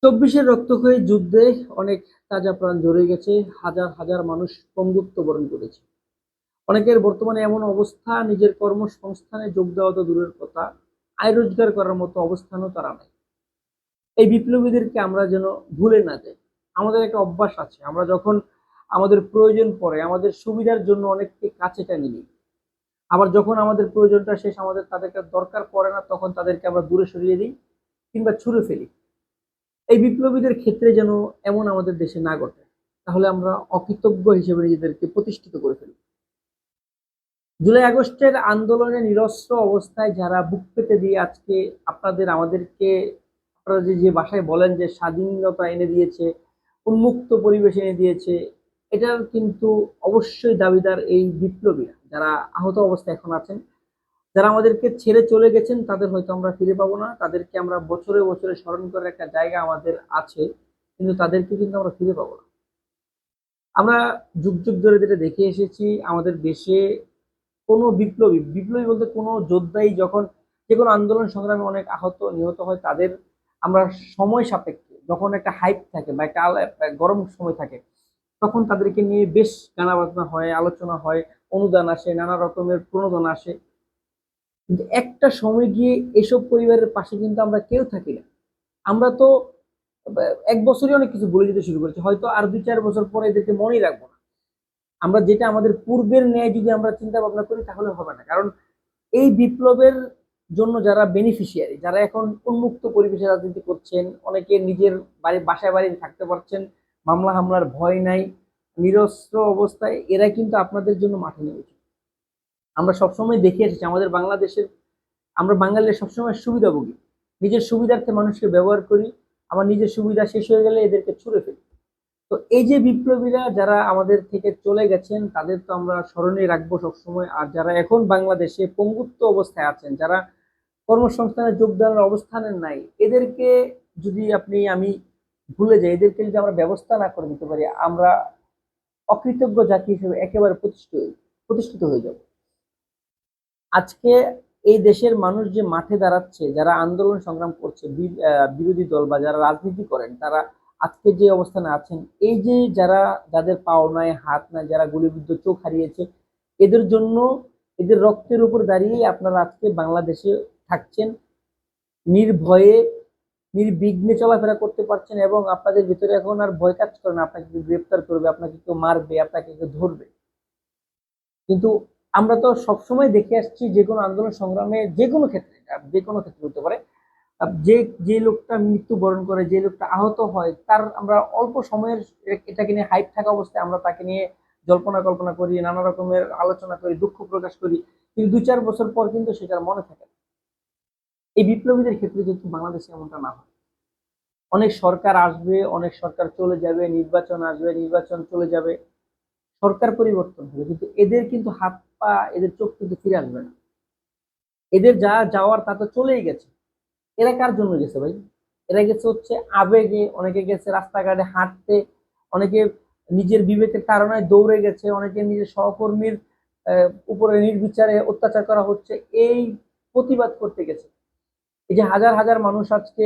চব্বিশের রক্তক্ষয়ী যুদ্ধে অনেক তাজা প্রাণ ঝরে গেছে। হাজার হাজার মানুষ পঙ্গুত্ব বরণ করেছে। অনেকের বর্তমানে এমন অবস্থা, নিজের কর্মসংস্থানে যোগ দেওয়া তো দূরের কথা, আয় রোজগার করার মতো অবস্থানও তারা নাই। এই বিপ্লবীদেরকে আমরা যেন ভুলে না যাই। আমাদের একটা অভ্যাস আছে, আমরা যখন আমাদের প্রয়োজন পড়ে আমাদের সুবিধার জন্য অনেককে কাছে টেনে নিই, আবার যখন আমাদের প্রয়োজনটা শেষ, আমাদের তাদেরকে দরকার পড়ে না, তখন তাদেরকে আমরা দূরে সরিয়ে দিই কিংবা ছুঁড়ে ফেলি। এই বিপ্লবীদের ক্ষেত্রে যেন এমন আমাদের দেশে না ঘটে, তাহলে আমরা অকৃতজ্ঞ হিসেবে নিজেদেরকে প্রতিষ্ঠিত করে ফেলি। জুলাই আগস্টের আন্দোলনে নিরস্ত্র অবস্থায় যারা বুক পেতে দিয়ে আজকে আমাদেরকে, আপনারা যে যে ভাষায় বলেন যে স্বাধীনতা এনে দিয়েছে, উন্মুক্ত পরিবেশ এনে দিয়েছে, এটার কিন্তু অবশ্যই দাবিদার এই বিপ্লবীরা যারা আহত অবস্থায় এখন আছেন। যারা আমাদেরকে ছেড়ে চলে গেছেন তাদের হয়তো আমরা ফিরে পাবো না, তাদেরকে আমরা বছরে বছরে স্মরণ করার একটা জায়গা আমাদের আছে, কিন্তু তাদেরকে কিন্তু আমরা ফিরে পাবো না। আমরা যুগ যুগ ধরে যেটা দেখে এসেছি, আমাদের দেশে কোনো বিপ্লবী বিপ্লবী বলতে কোনো যোদ্ধাই যখন যে কোনো আন্দোলন সংগ্রামে অনেক আহত নিহত হয়, তাদের আমরা সময় সাপেক্ষে যখন একটা হাইপ থাকে বা একটা গরম সময় থাকে, তখন তাদেরকে নিয়ে বেশ গানা বাজনা হয়, আলোচনা হয়, অনুদান আসে, নানা রকমের প্রণোদনা আসে। কিন্তু একটা সময় গিয়ে এসব পরিবারের পাশে কিন্তু আমরা কেউ থাকি না। আমরা তো এক বছরই অনেক কিছু বলে যেতে শুরু করেছি, হয়তো আর 2-4 বছর পরে এদেরকে মনেই রাখবো না। আমরা যেটা আমাদের পূর্বের ন্যায় যদি আমরা চিন্তা ভাবনা করি তাহলে হবে না, কারণ এই বিপ্লবের জন্য যারা বেনিফিশিয়ারি, যারা এখন উন্মুক্ত পরিবেশে রাজনীতি করছেন, অনেকে নিজের বাসায় বাড়ি থাকতে পারছেন, মামলা হামলার ভয় নাই, নিরস্ত্র অবস্থায়, এরা কিন্তু আপনাদের জন্য মাঠে নেমেছে। আমরা সবসময় দেখে এসেছি আমাদের বাংলাদেশের, আমরা বাঙালিরা সবসময় সুবিধাভোগী, নিজের সুবিধার্থে মানুষকে ব্যবহার করি, আমার নিজের সুবিধা শেষ হয়ে গেলে এদেরকে ছুড়ে ফেলি। তো এই যে বিপ্লবীরা যারা আমাদের থেকে চলে গেছেন, তাদের তো আমরা স্মরণে রাখবো সবসময়। আর যারা এখন বাংলাদেশে পঙ্গুত্ব অবস্থায় আছেন, যারা কর্মসংস্থানে যোগদানের অবস্থানে নাই, এদেরকে যদি আমি ভুলে যাই, এদেরকে যদি আমরা ব্যবস্থা না করে দিতে পারি, আমরা অকৃতজ্ঞ জাতি হিসেবে একেবারে প্রতিষ্ঠিত হয়ে যাব। আজকে এই দেশের মানুষ যে মাঠে দাঁড়াচ্ছে, যারা আন্দোলন সংগ্রাম করছে, বিরোধী দল বা যারা রাজনীতি করেন, তারা আজকে যে অবস্থানে আছেন, এই যে যাদের পাও নাই, হাত নাই, যারা গুলিবিদ্ধ, চোখ হারিয়েছে, এদের জন্য, এদের রক্তের উপর দাঁড়িয়ে আপনারা আজকে বাংলাদেশে থাকছেন, নির্ভয়ে নির্বিঘ্নে চলাফেরা করতে পারছেন, এবং আপনাদের ভিতরে এখন আর ভয় কাজ করে না আপনাকে কেউ গ্রেপ্তার করবে, আপনাকে কেউ মারবে, আপনাকে কেউ ধরবে। কিন্তু আমরা তো সবসময় দেখে আসছি, যে কোনো আন্দোলন সংগ্রামে যে কোনো ক্ষেত্রে হতে পারে, যে যে লোকটা মৃত্যুবরণ করে, যে লোকটা আহত হয়, তার আমরা অল্প সময়ের এটাকে নিয়ে হাইপ থাকা অবস্থায় আমরা তাকে নিয়ে জল্পনা কল্পনা করি, নানা রকমের আলোচনা করি, দুঃখ প্রকাশ করি, কিন্তু 2-4 বছর পর কিন্তু সেটার মনে থাকে না। এই বিপ্লবীদের ক্ষেত্রে কিন্তু বাংলাদেশে এমনটা না হয়। অনেক সরকার আসবে, অনেক সরকার চলে যাবে, নির্বাচন আসবে, নির্বাচন চলে যাবে, সরকার পরিবর্তন হবে, কিন্তু এদের কিন্তু হাত পা, এদের চোখ কিন্তু ফিরে আসবে না। এদের যা যাওয়ার তা তো চলেই গেছে। এরা কার জন্য গেছে ভাই? এরা গেছে হচ্ছে আবেগে, অনেকে গেছে রাস্তাঘাটে হাঁটতে, অনেকে নিজের বিবেকের তাড়নায় দৌড়ে গেছে, অনেকে নিজের সহকর্মীর উপরে নির্বিচারে অত্যাচার করা হচ্ছে এই প্রতিবাদ করতে গেছে। এই যে হাজার হাজার মানুষ আজকে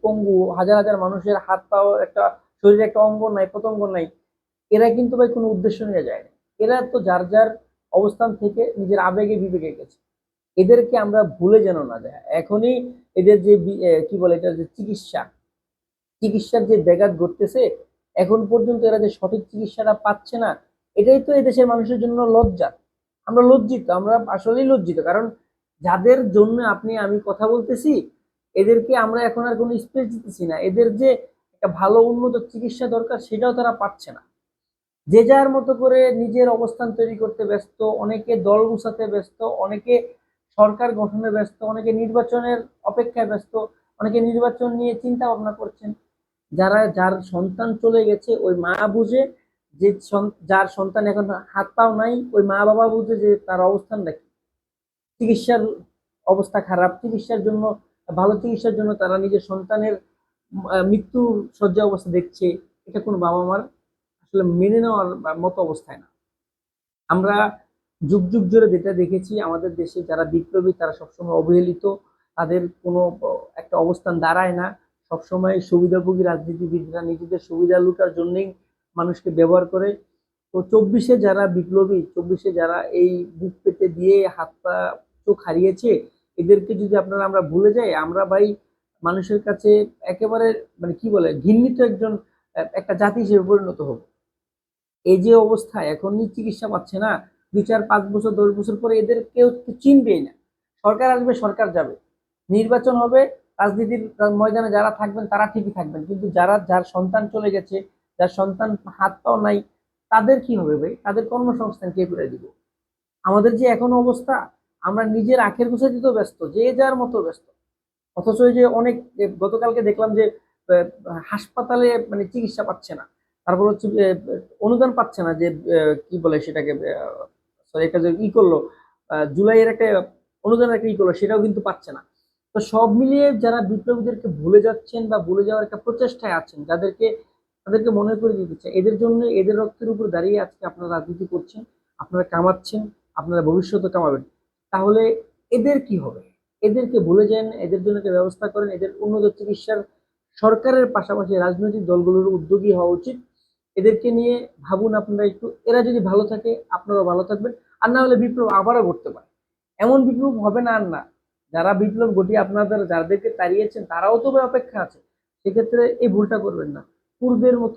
পঙ্গু, হাজার হাজার মানুষের হাত পাও, একটা শরীরে একটা অঙ্গ নাই, প্রত্যঙ্গ নাই, এরা কিন্তু ভাই কোনো উদ্দেশ্য নিয়ে যায় না। এরা তো যার যার অবস্থান থেকে নিজের আবেগে বিবেকে গেছে। এদেরকে আমরা ভুলে যেন না যায় এখনই। এদের যে কি বলে এটা, যে চিকিৎসার যে ব্যাঘাত ঘটতেছে, এখন পর্যন্ত এরা যে সঠিক চিকিৎসাটা পাচ্ছে না, এটাই তো এদেশের মানুষের জন্য লজ্জা। আমরা লজ্জিত, আমরা আসলেই লজ্জিত, কারণ যাদের জন্য আপনি আমি কথা বলতেছি, এদেরকে আমরা এখন আর কোনো স্পেস দিতেছি না। এদের যে একটা ভালো উন্নত চিকিৎসা দরকার, সেটাও তারা পাচ্ছে না। যে যার মতো করে নিজের অবস্থান তৈরি করতে ব্যস্ত, অনেকে দল গুছাতে ব্যস্ত, অনেকে সরকার গঠনে ব্যস্ত, অনেকে নির্বাচনের অপেক্ষায় ব্যস্ত, অনেকে নির্বাচন নিয়ে চিন্তা ভাবনা করছেন। যার সন্তান চলে গেছে, ওই মা বুঝে যে যার সন্তান এখন হাত পাও নাই, ওই মা বাবা বুঝে যে তার অবস্থান দেখে, চিকিৎসার অবস্থা খারাপ, চিকিৎসার জন্য, ভালো চিকিৎসার জন্য তারা নিজের সন্তানের মৃত্যু শয্যা অবস্থা দেখছে। এটা কোনো বাবা মার আসলে মেনে নেওয়ার মতো অবস্থায় না। আমরা যুগ যুগ ধরে যেটা দেখেছি, আমাদের দেশে যারা বিপ্লবী তারা সবসময় অবহেলিত, তাদের কোনো একটা অবস্থান দাঁড়ায় না, সবসময় সুবিধাভোগী রাজনীতিবিদরা নিজেদের সুবিধা লুটার জন্যই মানুষকে ব্যবহার করে। তো 24-এ যারা বিপ্লবী, 24-এ যারা এই বুক পেতে দিয়ে হাত পা চোখ হারিয়েছে, এদেরকে যদি আমরা ভুলে যাই, আমরা ভাই মানুষের কাছে একেবারে মানে কি বলে ঘৃণিত একজন একটা জাতি হিসেবে পরিণত হবো। এই যে অবস্থা, এখনই চিকিৎসা পাচ্ছে না, 2, 4, 5 বছর 10 বছর পরে এদের কেউ চিনবেই না। সরকার আসবে, সরকার যাবে, নির্বাচন হবে, রাজনীতির ময়দানে যারা থাকবেন তারা ঠিকই থাকবেন, কিন্তু যার সন্তান চলে গেছে, যার সন্তান হাত পাও নাই, তাদের কি হবে ভাই? তাদের কর্মসংস্থান কে করে দিব? আমাদের যে এখন অবস্থা, আমরা নিজের আখের গোছায় দিতেও ব্যস্ত, যে যার মতো ব্যস্ত। অথচ এই যে অনেক গতকালকে দেখলাম যে আহ, হাসপাতালে মানে চিকিৎসা পাচ্ছে না, তারপর হচ্ছে অনুদান পাচ্ছে না, যে কি বলে সেটাকে, সরি একটা যে করলো, জুলাইয়ের একটা অনুদানের একটা করলো, সেটাও কিন্তু পাচ্ছে না। তো সব মিলিয়ে যারা বিপ্লবীদেরকে ভুলে যাচ্ছেন বা ভুলে যাওয়ার একটা প্রচেষ্টায় আছেন, তাদেরকে মনে করে দিতে চাই, এদের জন্য, এদের রক্তের উপর দাঁড়িয়ে আজকে আপনারা রাজনীতি করছেন, আপনারা কামাচ্ছেন, আপনারা ভবিষ্যতে কামাবেন। তাহলে এদের কি হবে? এদেরকে ভুলে যান, এদের জন্য একটা ব্যবস্থা করেন, এদের উন্নত চিকিৎসার সরকারের পাশাপাশি রাজনৈতিক দলগুলোর উদ্যোগী হওয়া উচিত। এদেরকে নিয়ে ভাবুন আপনারা একটু, এরা যদি ভালো থাকে আপনারাও ভালো থাকবেন, আর না হলে বিপ্লব আবারও ঘটতে পারে। এমন বিপ্লব হবে না আর না, যারা বিপ্লব ঘটিয়ে আপনাদের যাদেরকে তাড়িয়েছেন তারাও তো অপেক্ষা আছে। সেক্ষেত্রে এই ভুলটা করবেন না, পূর্বের মতো